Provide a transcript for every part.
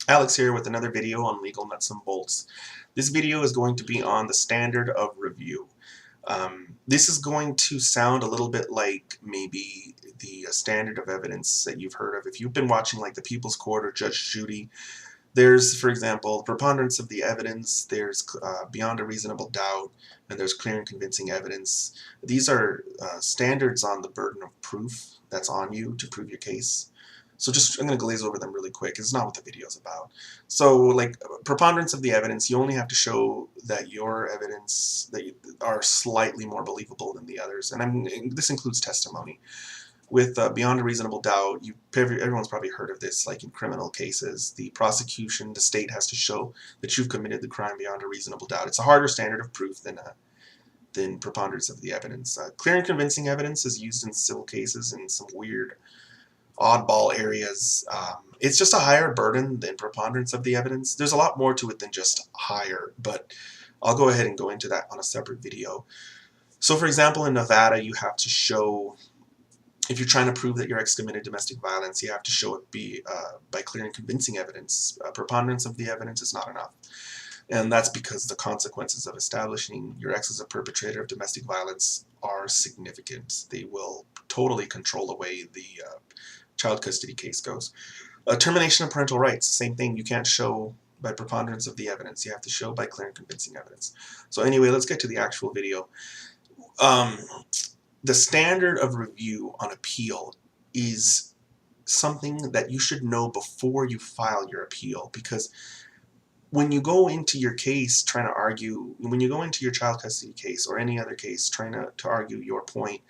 Alex here with another video on legal nuts and bolts. This video is going to be on the standard of review. This is going to sound a little bit like maybe the standard of evidence that you've heard of. If you've been watching like the People's Court or Judge Judy, there's, for example, preponderance of the evidence, there's beyond a reasonable doubt, and there's clear and convincing evidence. These are standards on the burden of proof that's on you to prove your case. So I'm going to glaze over them really quick. It's not what the video is about. So like preponderance of the evidence, you only have to show that your evidence that are slightly more believable than the others. And this includes testimony. With beyond a reasonable doubt, everyone's probably heard of this, like in criminal cases. The prosecution, the state has to show that you've committed the crime beyond a reasonable doubt. It's a harder standard of proof than preponderance of the evidence. Clear and convincing evidence is used in civil cases in some weird oddball areas. It's just a higher burden than preponderance of the evidence. There's a lot more to it than just higher, but I'll go ahead and go into that on a separate video. So for example, in Nevada, you have to show, if you're trying to prove that your ex committed domestic violence, you have to show it by clear and convincing evidence. Preponderance of the evidence is not enough. And that's because the consequences of establishing your ex as a perpetrator of domestic violence are significant. They will totally control the way the child custody case goes. Termination of parental rights, same thing. You can't show by preponderance of the evidence. You have to show by clear and convincing evidence. So anyway, let's get to the actual video. The standard of review on appeal is something that you should know before you file your appeal, because when you go into your case trying to argue, when you go into your child custody case or any other case trying to argue your point,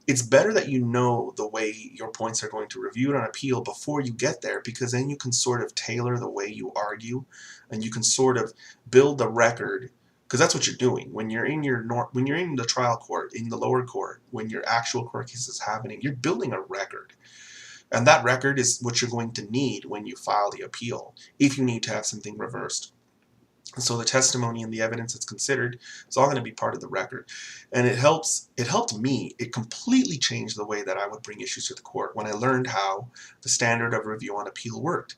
it's better that you know the way your points are going to review it on appeal before you get there, because then you can sort of tailor the way you argue and you can sort of build the record, because that's what you're doing when you're in the trial court, in the lower court, when your actual court case is happening. You're building a record, and that record is what you're going to need when you file the appeal, if you need to have something reversed. So the testimony and the evidence that's considered is all going to be part of the record. And it helped me. It completely changed the way that I would bring issues to the court when I learned how the standard of review on appeal worked.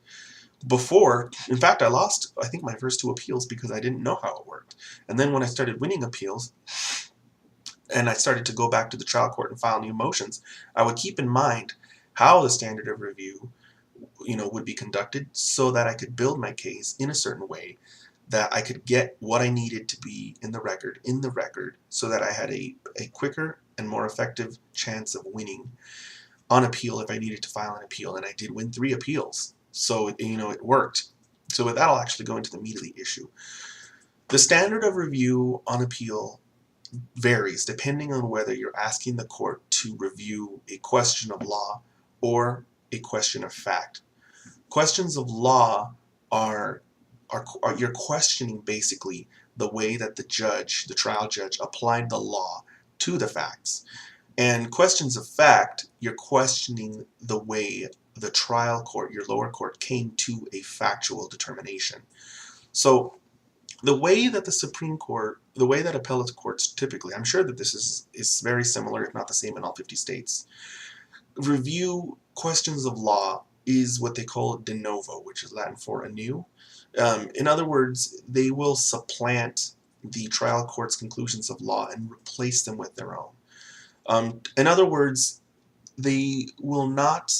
Before, in fact, I lost, I think, my first 2 appeals because I didn't know how it worked. And then when I started winning appeals and I started to go back to the trial court and file new motions, I would keep in mind how the standard of review, would be conducted, so that I could build my case in a certain way, that I could get what I needed to be in the record, so that I had a quicker and more effective chance of winning on appeal if I needed to file an appeal. And I did win 3 appeals. So, it worked. So with that, I'll actually go into the meat of the issue. The standard of review on appeal varies depending on whether you're asking the court to review a question of law or a question of fact. Questions of law are you're questioning basically the way that the trial judge applied the law to the facts. And questions of fact, you're questioning the way the trial court, your lower court, came to a factual determination. So the way that the Supreme Court, the way that appellate courts typically, I'm sure that this is very similar, if not the same, in all 50 states, review questions of law is what they call de novo, which is Latin for anew. In other words, they will supplant the trial court's conclusions of law and replace them with their own. In other words, they will not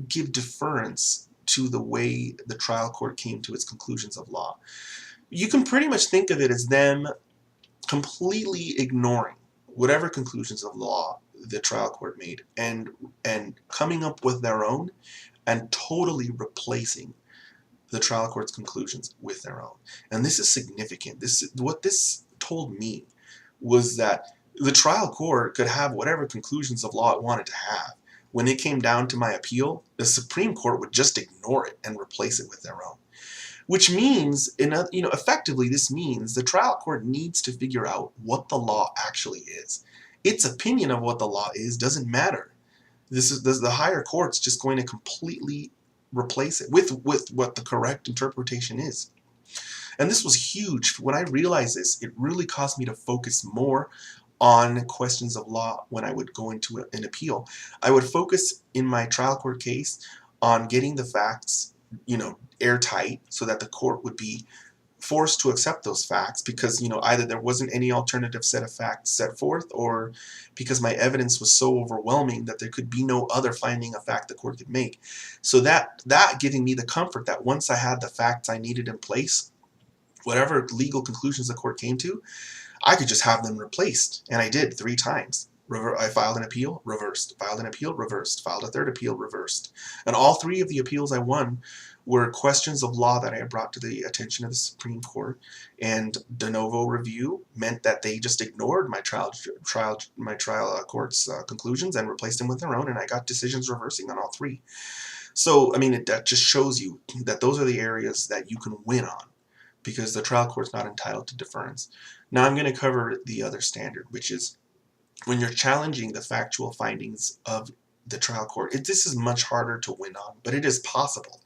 give deference to the way the trial court came to its conclusions of law. You can pretty much think of it as them completely ignoring whatever conclusions of law the trial court made and coming up with their own and totally replacing the trial court's conclusions with their own. And this is significant. What this told me was that the trial court could have whatever conclusions of law it wanted to have. When it came down to my appeal, the Supreme Court would just ignore it and replace it with their own. Which means, effectively, this means the trial court needs to figure out what the law actually is. Its opinion of what the law is doesn't matter. The higher court's just going to completely replace it with what the correct interpretation is. And this was huge. When I realized this, it really caused me to focus more on questions of law when I would go into an appeal. I would focus in my trial court case on getting the facts airtight so that the court would be forced to accept those facts because, either there wasn't any alternative set of facts set forth, or because my evidence was so overwhelming that there could be no other finding of fact the court could make. So that giving me the comfort that once I had the facts I needed in place, whatever legal conclusions the court came to, I could just have them replaced. And I did 3 times. I filed an appeal, reversed. Filed an appeal, reversed. Filed a 3rd appeal, reversed. And all 3 of the appeals I won were questions of law that I had brought to the attention of the Supreme Court. And de novo review meant that they just ignored my trial court's conclusions and replaced them with their own, and I got decisions reversing on all 3. So, that just shows you that those are the areas that you can win on, because the trial court's not entitled to deference. Now I'm going to cover the other standard, which is when you're challenging the factual findings of the trial court. This is much harder to win on, but it is possible.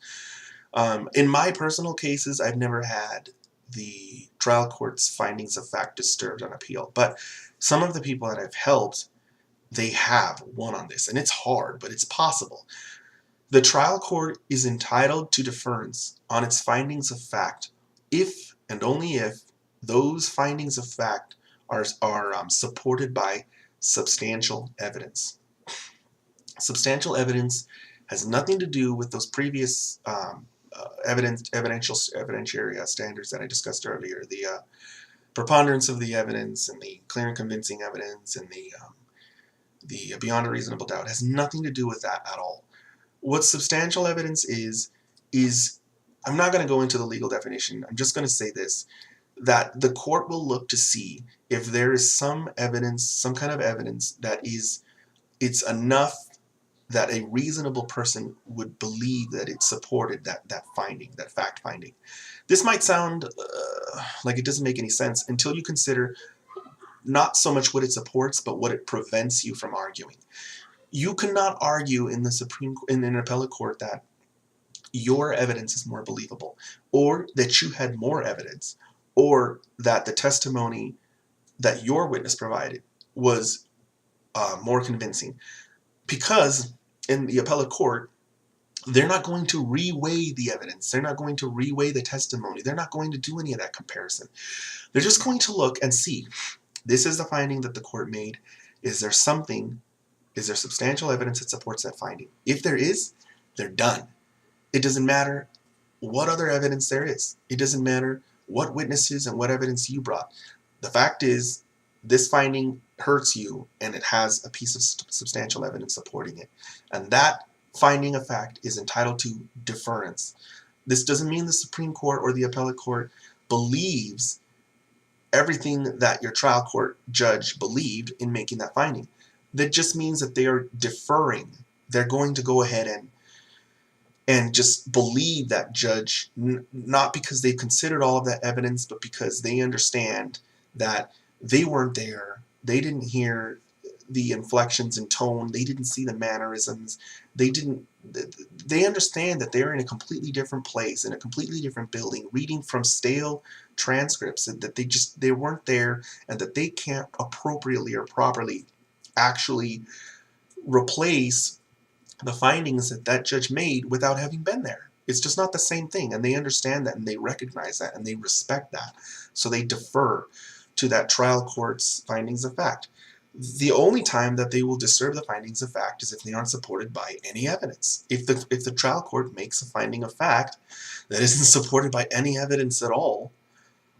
In my personal cases, I've never had the trial court's findings of fact disturbed on appeal, but some of the people that I've helped, they have won on this, and it's hard, but it's possible. The trial court is entitled to deference on its findings of fact if and only if those findings of fact are supported by substantial evidence. Substantial evidence has nothing to do with those previous evidentiary standards that I discussed earlier, the preponderance of the evidence and the clear and convincing evidence and the beyond a reasonable doubt. It has nothing to do with that at all. What substantial evidence is I'm not going to go into the legal definition. I'm just going to say this, that the court will look to see if there is some evidence, some kind of evidence that it's enough that a reasonable person would believe that it supported that finding, that fact finding. This might sound like it doesn't make any sense until you consider not so much what it supports, but what it prevents you from arguing. You cannot argue in an appellate court that your evidence is more believable, or that you had more evidence, or that the testimony that your witness provided was more convincing. Because in the appellate court, they're not going to reweigh the evidence. They're not going to reweigh the testimony. They're not going to do any of that comparison. They're just going to look and see, this is the finding that the court made. Is there substantial evidence that supports that finding? If there is, they're done. It doesn't matter what other evidence there is. It doesn't matter what witnesses and what evidence you brought. The fact is, this finding hurts you, and it has a piece of substantial evidence supporting it. And that finding of fact is entitled to deference. This doesn't mean the Supreme Court or the appellate court believes everything that your trial court judge believed in making that finding. That just means that they are deferring. They're going to go ahead and just believe that judge, not because they've considered all of that evidence, but because they understand that they weren't there. They didn't hear the inflections in tone. They didn't see the mannerisms. They understand that they're in a completely different place, in a completely different building, reading from stale transcripts, and that they weren't there, and that they can't appropriately or properly actually replace the findings that judge made without having been there. It's just not the same thing, and they understand that, and they recognize that, and they respect that. So they defer to that trial court's findings of fact. The only time that they will disturb the findings of fact is if they aren't supported by any evidence. If the trial court makes a finding of fact that isn't supported by any evidence at all,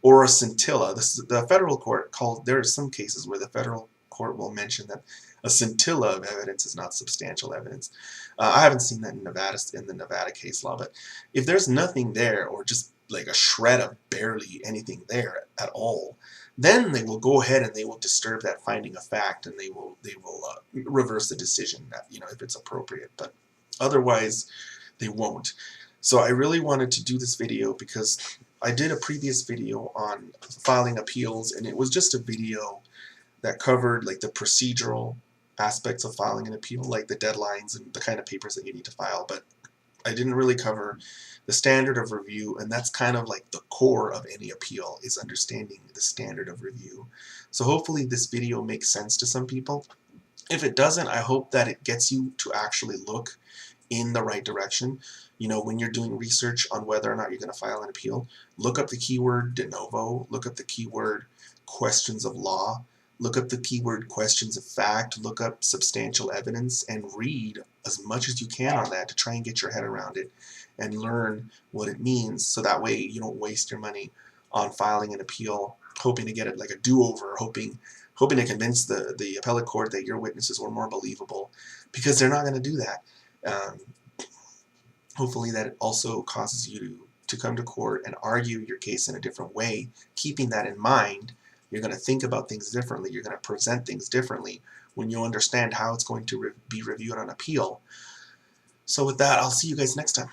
or a scintilla, the federal court there are some cases where the federal court will mention that a scintilla of evidence is not substantial evidence. I haven't seen that in the Nevada case law, but if there's nothing there, or just like a shred of barely anything there at all, then they will go ahead and they will disturb that finding of fact, and they will reverse the decision that, if it's appropriate. But otherwise, they won't. So I really wanted to do this video because I did a previous video on filing appeals, and it was just a video that covered like the procedural aspects of filing an appeal, like the deadlines and the kind of papers that you need to file, but I didn't really cover the standard of review, and that's kind of like the core of any appeal, is understanding the standard of review. So hopefully this video makes sense to some people. If it doesn't, I hope that it gets you to actually look in the right direction. You know, when you're doing research on whether or not you're going to file an appeal, look up the keyword de novo, look up the keyword questions of law, look up the keyword questions of fact, look up substantial evidence, and read as much as you can on that to try and get your head around it and learn what it means, so that way you don't waste your money on filing an appeal hoping to get it like a do-over, hoping to convince the appellate court that your witnesses were more believable, because they're not going to do that. Hopefully that also causes you to come to court and argue your case in a different way. Keeping that in mind, you're going to think about things differently. You're going to present things differently when you understand how it's going to be reviewed on appeal. So with that, I'll see you guys next time.